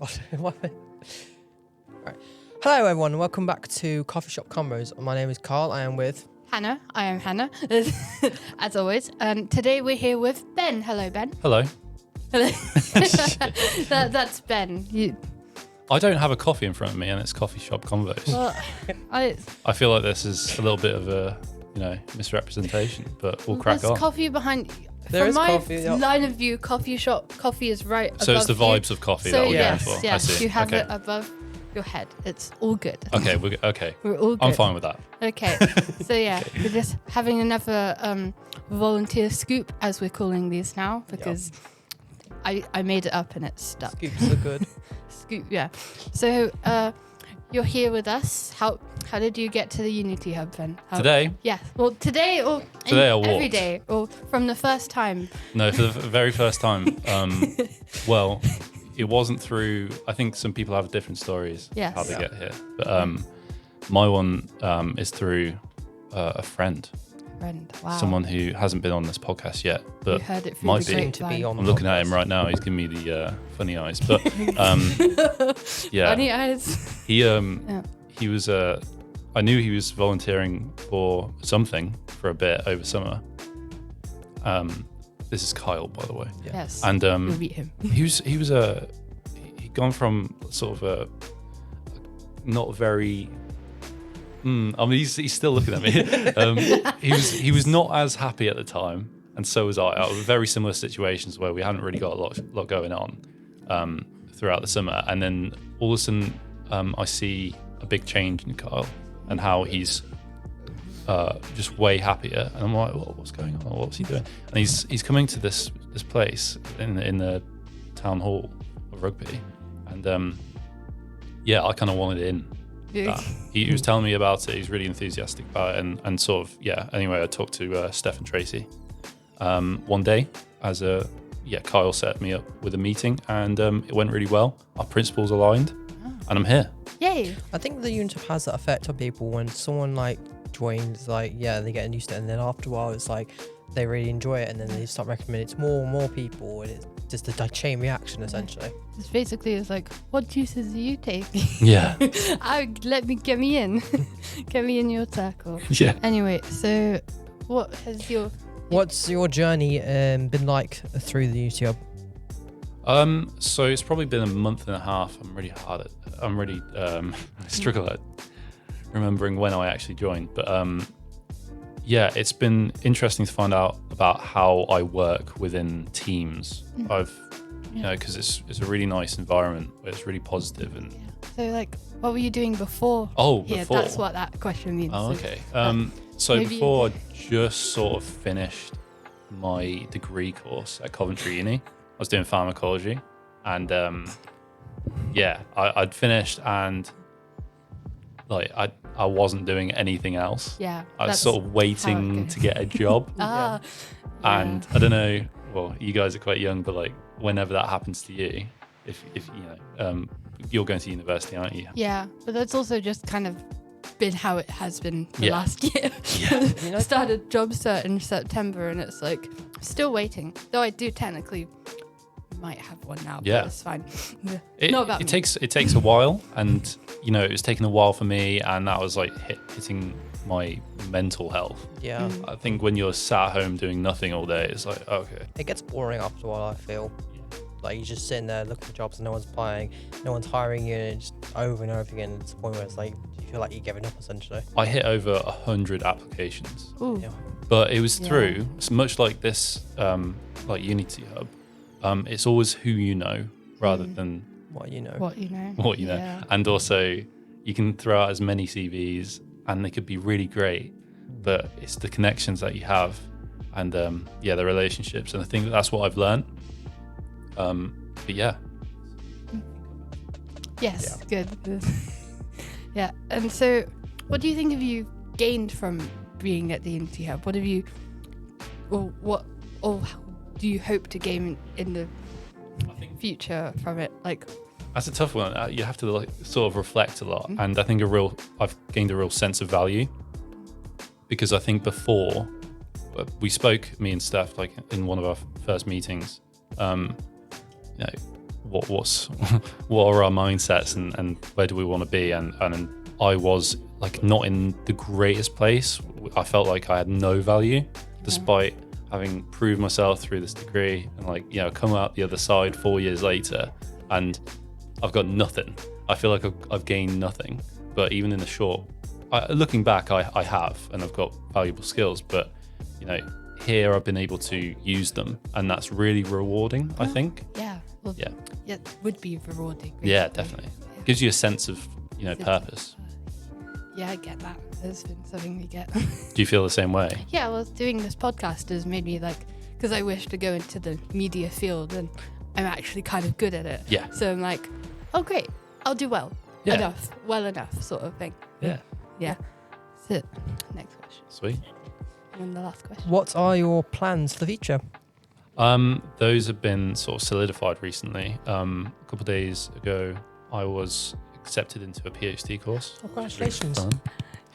God. Right. Hello, everyone. Welcome back to Coffee Shop Convos. My name is Carl. I am with Hannah. I am Hannah, as always. Today we're here with Ben. Hello, Ben. Hello. Hello. That's Ben. I don't have a coffee in front of me, and it's Coffee Shop Convos. Well, I feel like this is a little bit of a, misrepresentation, but we'll crack there's on. coffee behind. There From is my coffee, yeah. line of view, coffee is right So above it's the you. vibes of coffee So that we're yes, going for. I yes, see. you have okay. it above your head. It's all good. Okay, okay. We're all good. I'm fine with that. Okay, so yeah, we're just having another volunteer scoop, as we're calling these now, because I made it up and it's stuck. Scoops are good. Scoop, yeah. So you're here with us. How did you get to the Unity Hub then? Today? Yeah. Well, today or Today I walked. every day or from the first time. No, for the very first time. Well, it wasn't through. I think some people have different stories Yes. how they get here, but my one is through a friend, Wow. someone who hasn't been on this podcast yet, You but heard it through might the be. Soon to be on. I'm looking at him right now. He's giving me the funny eyes, but yeah, Funny eyes. he was. I knew he was volunteering for something for a bit over summer. This is Kyle, by the way, Yes. and You'll meet him. he'd gone from sort of a not very. I mean, he's still looking at me. He was not as happy at the time, and so was I. I was very similar situations where we hadn't really got a lot going on throughout the summer, and then all of a sudden I see a big change in Kyle and how he's just way happier, and I'm like, what's going on? What's he doing? And he's coming to this place in the town hall of rugby, and I kind of wanted in. He was telling me about it. He's really enthusiastic about it, and sort of Anyway, I talked to Steph and Tracy one day as Kyle set me up with a meeting, and it went really well. Our principles aligned, and I'm here. Yay. I think the Unity Hub has that effect on people when someone joins, they get used to it, and then after a while it's like they really enjoy it, and then they start recommending it to more and more people, and it's just a chain reaction essentially. It's basically what juices do you take? Yeah. Get me in. Get me in your circle. Yeah. Anyway, so What's your journey been like through the Unity Hub? So it's probably been a month and a half. I'm really struggle at remembering when I actually joined, but it's been interesting to find out about how I work within teams. Because it's a really nice environment where it's really positive and. So what were you doing before? Before. That's what that question means. Oh, okay. So maybe- before I just sort of finished my degree course at Coventry Uni, I was doing pharmacology, and I'd finished, and I wasn't doing anything else. Yeah. I was sort of waiting to get a job, and I don't know. Well, you guys are quite young, but whenever that happens to you, if you're going to university, aren't you? Yeah, but that's also just kind of been how it has been the last year. Yeah. Started job search in September, and it's still waiting. Though I do technically might have one now, but it's fine. Not about it me. takes a while, and it was taking a while for me, and that was hitting my mental health. Yeah. I think when you're sat at home doing nothing all day, it's okay. It gets boring after a while, I feel. You're just sitting there looking for jobs and no one's applying, no one's hiring you, and it's just over and over again. It's the point where it's you feel like you're giving up essentially. I hit over 100 applications. Ooh. Yeah. But it was through, it's much like this, Unity Hub. It's always who you know rather than What you know. What you know. what you know. Yeah. And also, you can throw out as many CVs, and they could be really great, but it's the connections that you have, and the relationships. And I think that's what I've learned. But yeah. Yes, good. Yeah, and so what do you think have you gained from being at the Unity Hub? What have you, or how do you hope to gain in the future from it? That's a tough one. You have to sort of reflect a lot, and I think I've gained a real sense of value, because I think before we spoke, me and Steph, in one of our first meetings, what's what are our mindsets and where do we want to be, and I was like not in the greatest place. I felt like I had no value despite having proved myself through this degree and like, you know, come out the other side 4 years later and I've got nothing. I feel like I've gained nothing. But even in the short, looking back, I have, and I've got valuable skills, but you know, here I've been able to use them, and that's really rewarding, I think. Yeah. Well, Yeah. Yeah, it would be rewarding. Yeah, basically. definitely. Gives you a sense of, you know, purpose. Yeah, I get that. There's been something we get. Do you feel the same way? Yeah, well, doing this podcast has made me like, because I wish to go into the media field and I'm actually kind of good at it. Yeah. So I'm like, oh, great, I'll do well. Yeah. Well enough, sort of thing. Yeah. Yeah. So, next question. Sweet. And the last question. What are your plans for the future? Those have been sort of solidified recently. A couple of days ago, I was accepted into a PhD course. Congratulations. Fun.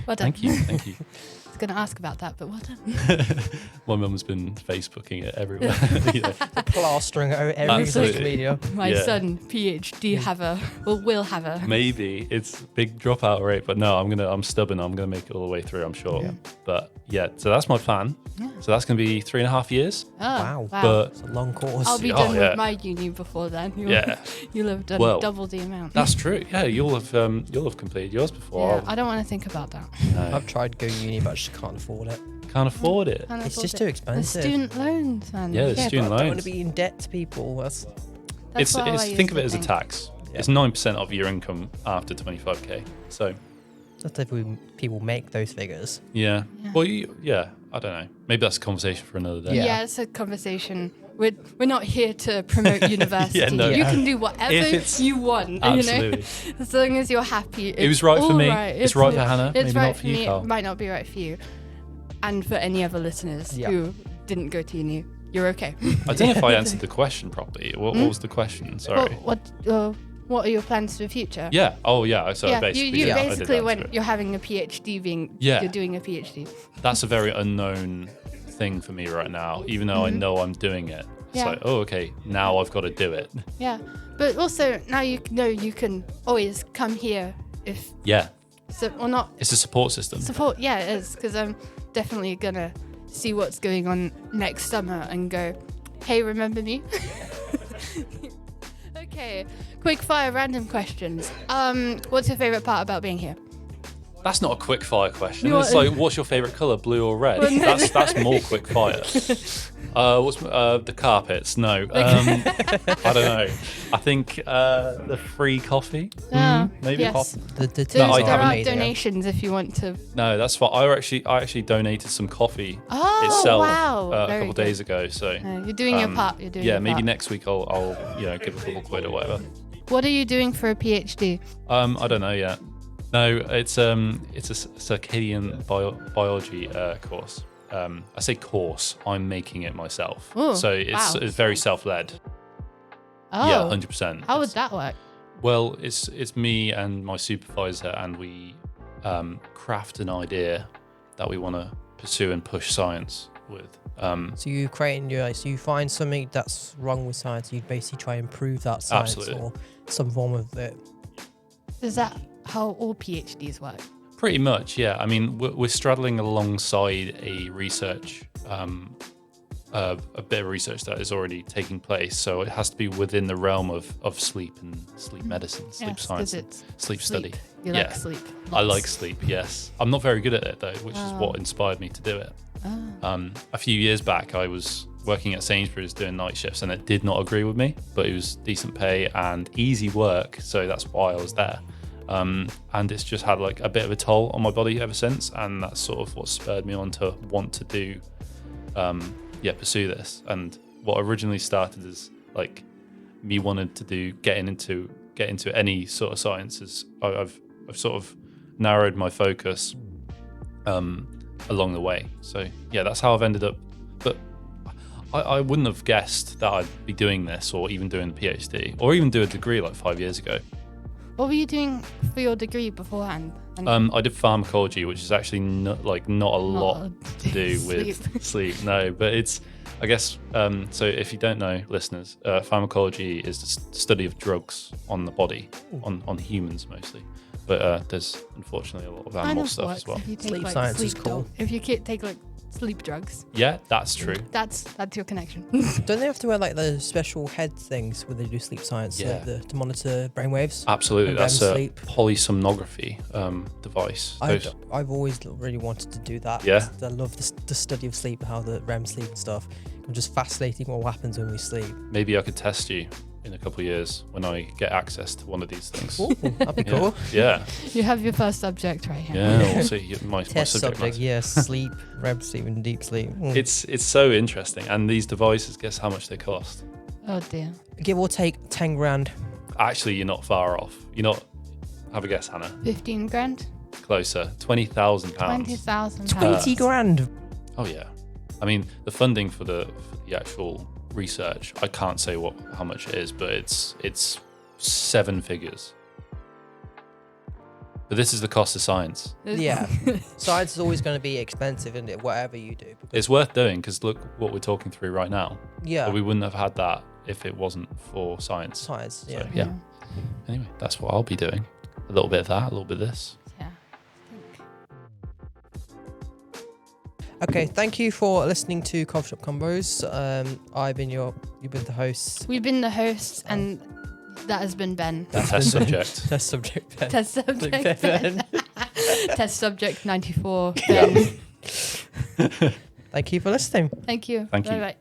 Well done. Thank you. Thank you. I was going to ask about that, but well done. My mum's been Facebooking it everywhere. You know. Plastering it over every Absolutely. social media. My Yeah. son, PhD haver, will have a. Maybe it's big dropout rate, but no, I'm stubborn. I'm gonna make it all the way through, I'm sure. Yeah. But yeah, so that's my plan. Yeah. So that's gonna be 3.5 years. Oh, Wow. But It's a long course. I'll be Oh, done yeah. with my uni before then. Yeah, You'll have done Well, double the amount. that's true. Yeah, you'll have completed yours before. Yeah, I don't want to think about that. No, I've tried to go uni, but I just can't afford it. can't afford it. Can't It's afford just it. too The expensive. student loans, man. Yeah, the Yeah, student but I don't want loans. to be in debt to people. That's It's what I think used of it to as a think. tax. Yeah. It's 9% of your income after 25k. So That's if people make those figures. yeah. Yeah. Well, I don't know. Maybe that's a conversation for another day. Yeah. Yeah, it's a conversation. We're not here to promote university. no. You Yeah. can do whatever If it's- you want. Absolutely. You know, as long as you're happy. It was right for all me. right. It's right for Hannah. It's Maybe right not for you, me. Carl. It might not be right for you, and for any other listeners Yeah. who didn't go to uni. You're okay. I don't know if I answered the question properly. What was the question? Sorry. What are your plans for the future? Yeah. Oh, yeah. So Yeah, basically, you yeah, I did basically answer when it. you're having a PhD Yeah. you're doing a PhD. That's a very unknown thing for me right now. Even though I know I'm doing it, it's Yeah. like, oh, okay, now I've got to do it. Yeah, but also now you know you can always come here if Yeah. so or not It's a support system. support. Yeah, it is because I'm definitely gonna see what's going on next summer and go, hey, remember me? Okay, quick fire random questions. What's your favorite part about being here? That's not a quick fire question. You It's want- like, what's your favorite color, blue or red? Well, no. That's more quick fire. What's the carpets? No, I don't know. I think the free coffee. Maybe. Yes. The There, I there haven't are made it. donations if you want to. No, that's fine. I actually donated some coffee Oh itself wow! a Very couple good. days ago. So You're doing your part. You're doing yeah, your maybe part. next week I'll give a couple quid or whatever. What are you doing for a PhD? I don't know yet. No, it's a circadian biology course. I say course. I'm making it myself. Oh, So it's wow. very self-led. Oh, Yeah, 100%. how would that work? Well, it's me and my supervisor, and we craft an idea that we want to pursue and push science with. So you so you find something that's wrong with science, you basically try and improve that science Absolutely. or some form of it. Is that how all PhDs work? Pretty much, yeah. I mean, we're straddling alongside a research, a bit of research that is already taking place. So it has to be within the realm of sleep and sleep medicine, sleep Yes, 'cause science, and it's sleep study. You Yeah. like sleep. I Lots. like sleep, yes. I'm not very good at it though, which is what inspired me to do it. A few years back, I was working at Sainsbury's doing night shifts, and it did not agree with me, but it was decent pay and easy work, so that's why I was there. And it's just had like a bit of a toll on my body ever since, and that's sort of what spurred me on to want to do, pursue this. And what originally started as like me wanted to get into any sort of sciences, I've sort of narrowed my focus along the way. So yeah, that's how I've ended up. But I wouldn't have guessed that I'd be doing this, or even doing the PhD, or even do a degree like 5 years ago. What were you doing for your degree beforehand? And I did pharmacology, which is actually not a lot to do with Sleep. sleep. No, but I guess, so if you don't know, listeners, pharmacology is the study of drugs on the body, on humans mostly. But there's unfortunately a lot of animal stuff as well. If you take, Sleep like, science is sleep cool. If you take like sleep drugs, Yeah, that's true. that's your connection. Don't they have to wear like the special head things when they do sleep science, Yeah. like to monitor brainwaves? Absolutely. And That's REM a sleep. polysomnography device. I've always really wanted to do that. Yeah. 'Cause I love the study of sleep, how the REM sleep and stuff. I'm just fascinating what happens when we sleep. Maybe I could test you in a couple of years when I get access to one of these things. Ooh, that'd be Yeah. cool. Yeah. You have your first subject right here. Yeah. We'll see. My Test subject subject, matter. yeah, sleep, REM sleep, and deep sleep. It's so interesting. And these devices, guess how much they cost? Oh dear. Give or take 10 grand. Actually, you're not far off. You're not. Have a guess, Hannah. 15 grand. Closer. £20,000. 20,000 20 grand. Oh yeah. I mean, the funding for the actual research, I can't say how much it is, but it's 7 figures. But this is the cost of science. Yeah. Science is always going to be expensive, isn't it? Whatever you do. It's worth doing because look what we're talking through right now. Yeah. But we wouldn't have had that if it wasn't for science. Science, yeah. So, yeah. Anyway, that's what I'll be doing. A little bit of that, a little bit of this. Yeah. Okay, thank you for listening to Coffee Shop Convos. You've been the host. We've been the hosts, and that has been Ben. Test subject. Test subject. Ben. Test subject Ben. Test subject 94. Yeah. Ben. Thank you for listening. Thank you. Thank you. Bye-bye.